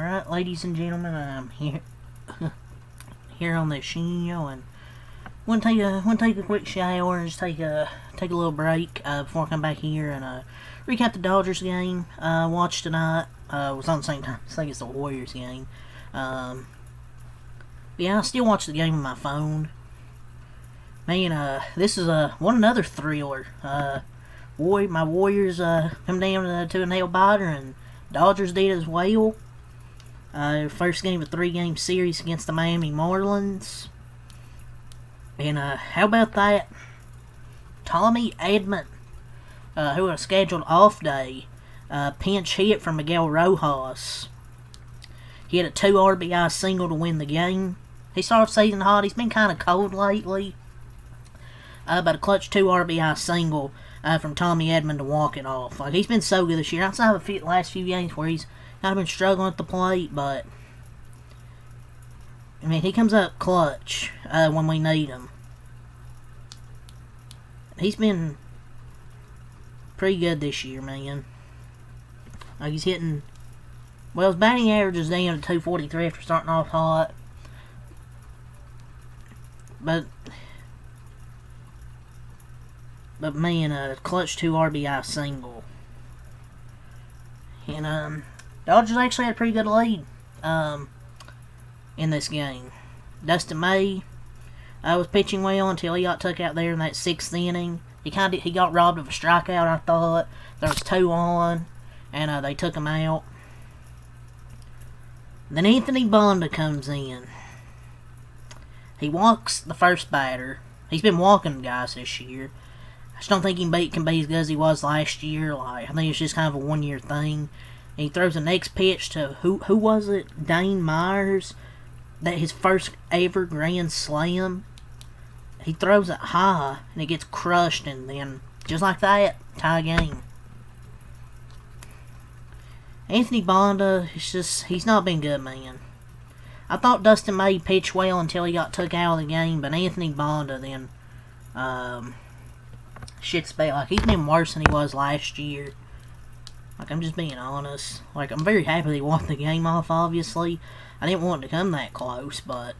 Alright, ladies and gentlemen, I'm here on the show, and want to take a quick shower and just take a little break before I come back here and recap the Dodgers game. Watched tonight. Was on the same time. I think it's the Warriors game. Yeah, I still watch the game on my phone. Man, this is another thriller. My Warriors come down to a nail biter, and Dodgers did as well. First game of a 3-game series against the Miami Marlins. And how about that? Tommy Edman, who had a scheduled off day, pinch hit from Miguel Rojas. He had a 2 RBI single to win the game. He started off season hot. He's been kind of cold lately. But a clutch 2 RBI single from Tommy Edman to walk it off. Like, he's been so good this year. Outside of the last few games where he's kind of been struggling at the plate, but I mean, he comes up clutch when we need him. He's been pretty good this year, man. Like, he's hitting, well, his batting average is down to 243 after starting off hot. But man, a clutch 2 RBI single. And Dodgers actually had a pretty good lead in this game. Dustin May was pitching well until he got took out there in that 6th inning. He got robbed of a strikeout, I thought. There was 2 on, and they took him out. Then Anthony Bonda comes in. He walks the first batter. He's been walking guys this year. I just don't think he can be as good as he was last year. Like, I think it's just kind of a 1-year thing. And he throws the next pitch to who was it? Dane Myers. That his first ever grand slam. He throws it high and it gets crushed, and then just like that, tie game. Anthony Bonda, he's not been good, man. I thought Dustin May pitched well until he got took out of the game, but Anthony Bonda then shit's bad. Like, he's been worse than he was last year. Like, I'm just being honest. Like, I'm very happy they won the game off, obviously. I didn't want it to come that close, but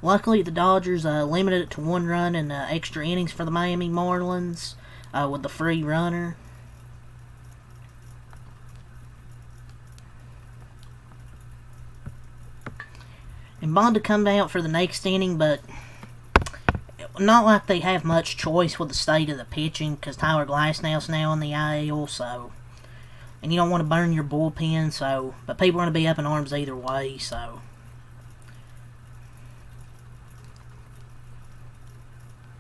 luckily the Dodgers limited it to 1 run in extra innings for the Miami Marlins with the free runner. And Bonda come out for the next inning, but not like they have much choice with the state of the pitching, because Tyler Glasnow's now in the IL, so, and you don't want to burn your bullpen, so, but people are going to be up in arms either way, so.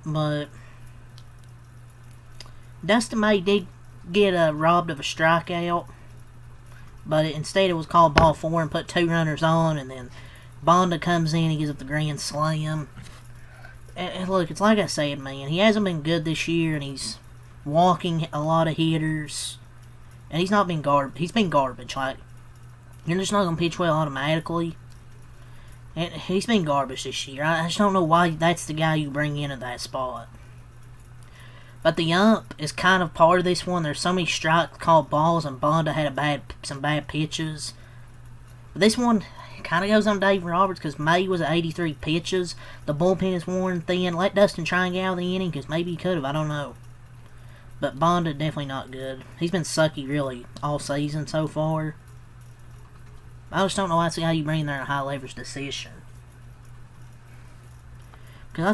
But Dustin May did get robbed of a strikeout, but instead it was called ball 4 and put 2 runners on, and then Bonda comes in and gives up the grand slam. And look, it's like I said, man, he hasn't been good this year, and he's walking a lot of hitters, and he's not been he's been garbage. Like, you're just not going to pitch well automatically, and he's been garbage this year. I just don't know why that's the guy you bring in at that spot. But the ump is kind of part of this one. There's so many strikes called balls, and Bonda had some bad pitches. But this one kind of goes on Dave Roberts, because May was at 83 pitches. The bullpen is worn thin. Let Dustin try and get out of the inning, because maybe he could have. I don't know. But Bonda definitely not good. He's been sucky really all season so far. I just don't know why that's the guy you bring in there in a high leverage decision. Because I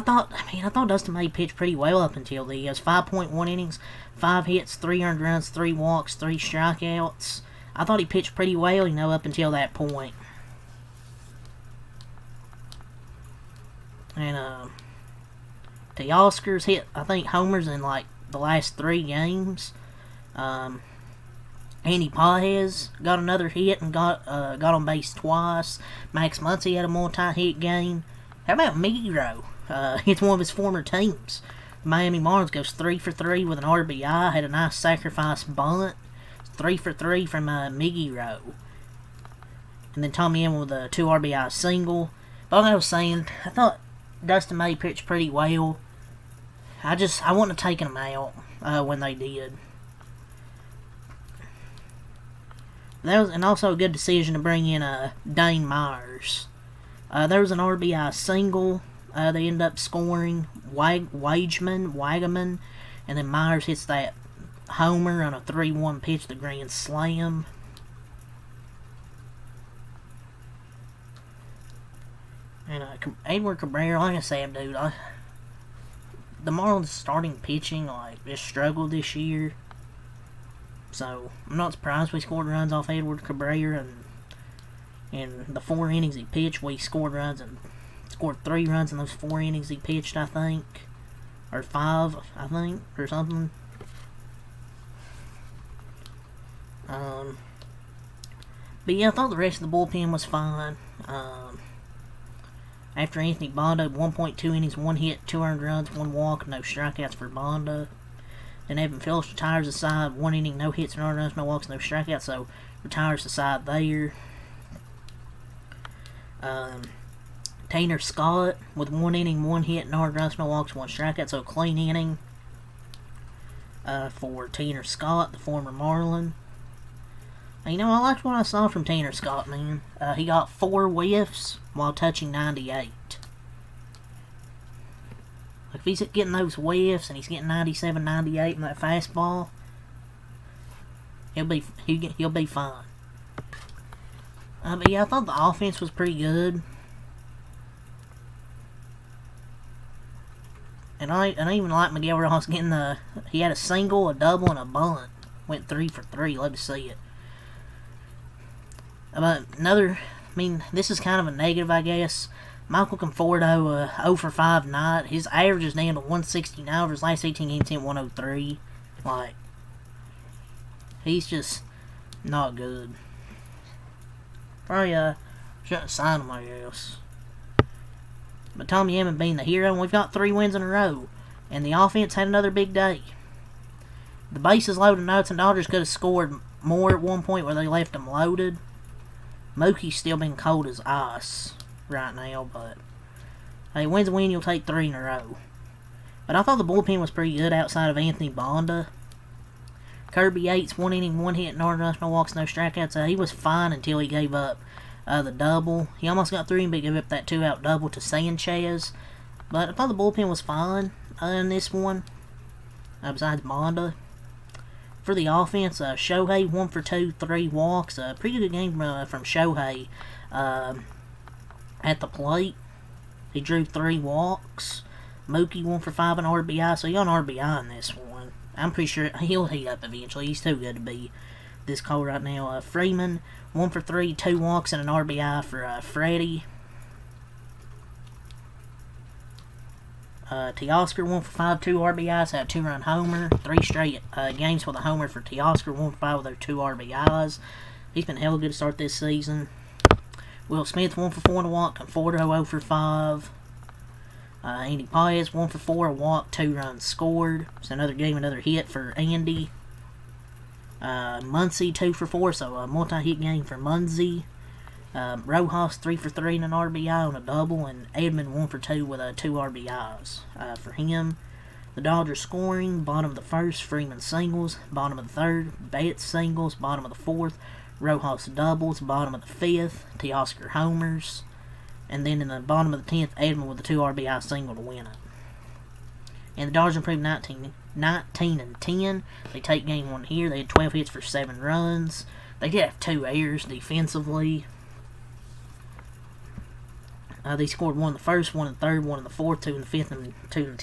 thought Dustin May pitched pretty well up until he has 5.1 innings, 5 hits, 3 earned runs, 3 walks, 3 strikeouts. I thought he pitched pretty well, up until that point. And Teoscar's hit, I think, homers in like the last 3 games. Andy Pages got another hit and got on base twice. Max Muncy had a multi-hit game. How about Migiro? It's one of his former teams. The Miami Marlins goes 3 for 3 with an RBI. Had a nice sacrifice bunt. 3 for 3 from Migiro. And then Tommy Edman with a 2 RBI single. But like I was saying, I thought Dustin May pitched pretty well. I wouldn't have taken him out when they did. That was, and also a good decision to bring in Dane Myers. There was an RBI single. They ended up scoring Wagaman, and then Myers hits that homer on a 3-1 pitch, the grand slam. And Edward Cabrera, like I said, dude, the Marlins starting pitching just struggled this year. So I'm not surprised we scored runs off Edward Cabrera, and in the 4 innings he pitched, we scored runs and scored 3 runs in those 4 innings he pitched, I think, or 5, I think, or something. But yeah, I thought the rest of the bullpen was fine. After Anthony Bonda, 1.2 innings, 1 hit, 2 earned runs, 1 walk, no strikeouts for Bonda. Then Evan Phillips retires the side, 1 inning, no hits, no earned runs, no walks, no strikeouts, so retires the side there. Tanner Scott with 1 inning, 1 hit, no earned runs, no walks, 1 strikeout, so clean inning for Tanner Scott, the former Marlin. You know, I liked what I saw from Tanner Scott, man. He got 4 whiffs while touching 98. If he's getting those whiffs and he's getting 97, 98 in that fastball, he'll be fine. But yeah, I thought the offense was pretty good. And I even like Miguel Rojas getting he had a single, a double, and a bunt. Went 3 for 3. Love to see it. But this is kind of a negative, I guess. Michael Conforto, 0 for 5 night. His average is down to 169 over his last 18 games, 103. He's just not good. Probably, shouldn't sign him, I guess. But Tommy Edman being the hero, and we've got 3 wins in a row. And the offense had another big day. The bases loaded, Nuts and Dodgers could have scored more at one point where they left them loaded. Mookie's still been cold as ice right now, but hey, win's a win, you'll take 3 in a row. But I thought the bullpen was pretty good outside of Anthony Bonda. Kirby Yates, 1 inning, 1 hit, no runs, no walks, no strikeouts. He was fine until he gave up the double. He almost got 3, but he gave up that 2-out double to Sanchez. But I thought the bullpen was fine in this one, besides Bonda. For the offense, Shohei 1 for 2, 3 walks. Pretty good game from Shohei at the plate. He drew 3 walks. Mookie 1 for 5 and RBI, so he got an RBI in this one. I'm pretty sure he'll heat up eventually. He's too good to be this cold right now. Freeman 1 for 3, 2 walks and an RBI for Freddie. Teoscar 1 for 5, 2 RBIs, had a 2-run homer. 3 straight games with a homer for Teoscar, 1 for 5 with their 2 RBIs. He's been hella good to start this season. Will Smith 1 for 4 and a walk. Conforto 0 for 5. Andy Paez 1 for 4, a walk, 2 runs scored. It's another game, another hit for Andy. Muncy 2 for 4, so a multi-hit game for Muncy. Rojas 3 for 3 and an RBI on a double, and Edman 1 for 2 with 2 RBIs for him. The Dodgers scoring, bottom of the first, Freeman singles, bottom of the third, Bates singles, bottom of the fourth, Rojas doubles, bottom of the fifth, Teoscar homers, and then in the bottom of the 10th, Edman with a 2 RBI single to win it. And the Dodgers improved 19 and 10. They take game 1 here. They had 12 hits for 7 runs. They did have 2 errors defensively. They scored 1 in the first, 1 in the third, 1 in the fourth, 2 in the fifth, and 2 in the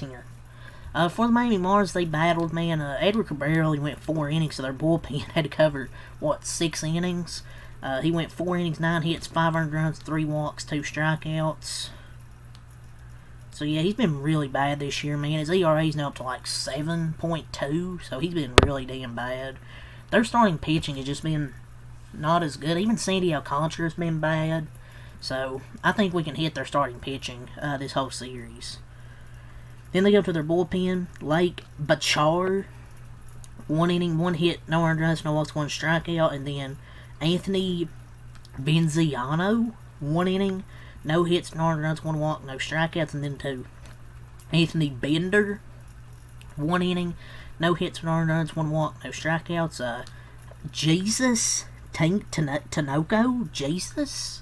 10th. For the Miami Marlins, they battled, man. Edward Cabrera only went 4 innings, so their bullpen had to cover, 6 innings? He went 4 innings, 9 hits, 5 earned runs, 3 walks, 2 strikeouts. So yeah, he's been really bad this year, man. His ERA's now up to 7.2, so he's been really damn bad. Their starting pitching has just been not as good. Even Sandy Alcantara's been bad. So I think we can hit their starting pitching this whole series. Then they go to their bullpen. Lake Bachar, 1 inning, 1 hit, no earned runs, no walks, 1 strikeout. And then Anthony Benziano, 1 inning, no hits, no earned runs, 1 walk, no strikeouts. And then to Anthony Bender, 1 inning, no hits, no earned runs, 1 walk, no strikeouts. Jesus Tinoco? Jesus?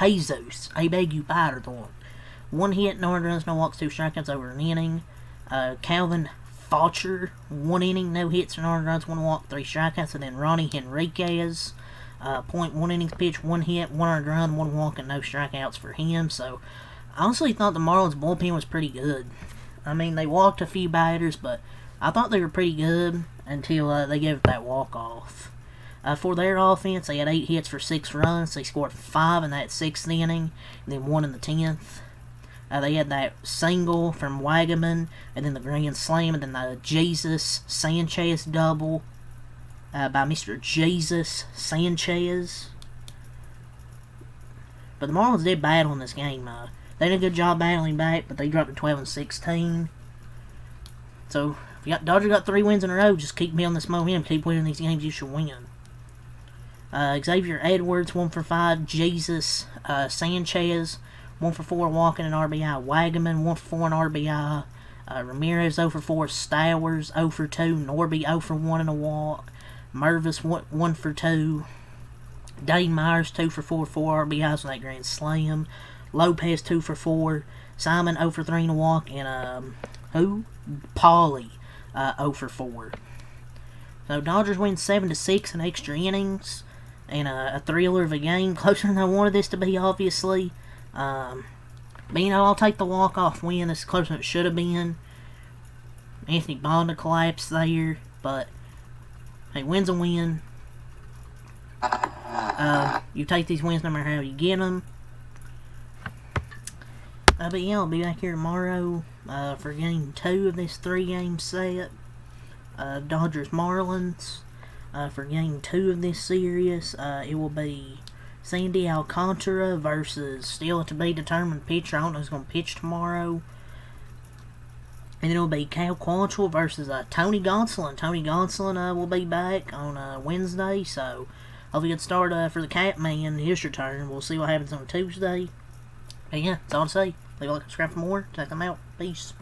Jesus. I beg you pardon. 1 hit, no earned runs, no walks, 2 strikeouts over an inning. Calvin Faucher, 1 inning, no hits, no earned runs, 1 walk, 3 strikeouts. And then Ronnie Henriquez, 0.1 innings pitched, 1 hit, 1 earned run, 1 walk, and no strikeouts for him. So, I honestly thought the Marlins bullpen was pretty good. I mean, they walked a few batters, but I thought they were pretty good until they gave it that walk-off. For their offense, they had 8 hits for 6 runs. They scored 5 in that 6th inning, and then 1 in the 10th. They had that single from Wagaman, and then the grand slam, and then the Jesus Sanchez double by Mr. Jesus Sanchez. But the Marlins did battle in this game. They did a good job battling back, but they dropped to 12-16. So, if Dodgers got 3 wins in a row, just keep building this momentum. Keep winning these games, you should win. Xavier Edwards, 1 for 5. Jesus Sanchez, 1 for 4, walking an RBI. Wagaman, 1 for 4, an RBI. Ramirez, 0 for 4. Stowers, 0 for 2. Norby, 0 for 1 in a walk. Mervis, 1 for 2. Dane Myers, 2 for 4, 4 RBIs with that grand slam. Lopez, 2 for 4. Simon, 0 for 3 in a walk. And, Pauly, 0 for 4. So, Dodgers win 7-6 in extra innings. And a thriller of a game. Closer than I wanted this to be, obviously. But, I'll take the walk-off win. This is closer than it should have been. Anthony Bonda collapsed there. But, hey, win's a win. You take these wins no matter how you get them. But yeah, I'll be back here tomorrow for game 2 of this 3-game set. Dodgers Marlins. For game 2 of this series, it will be Sandy Alcantara versus still to be determined pitcher. I don't know who's going to pitch tomorrow. And then it will be Cal Quantrill versus Tony Gonsolin. Tony Gonsolin will be back on Wednesday, so hopefully a good start for the Catman, his return. We'll see what happens on Tuesday. But yeah, that's all to say. Leave a like, subscribe for more. Check them out. Peace.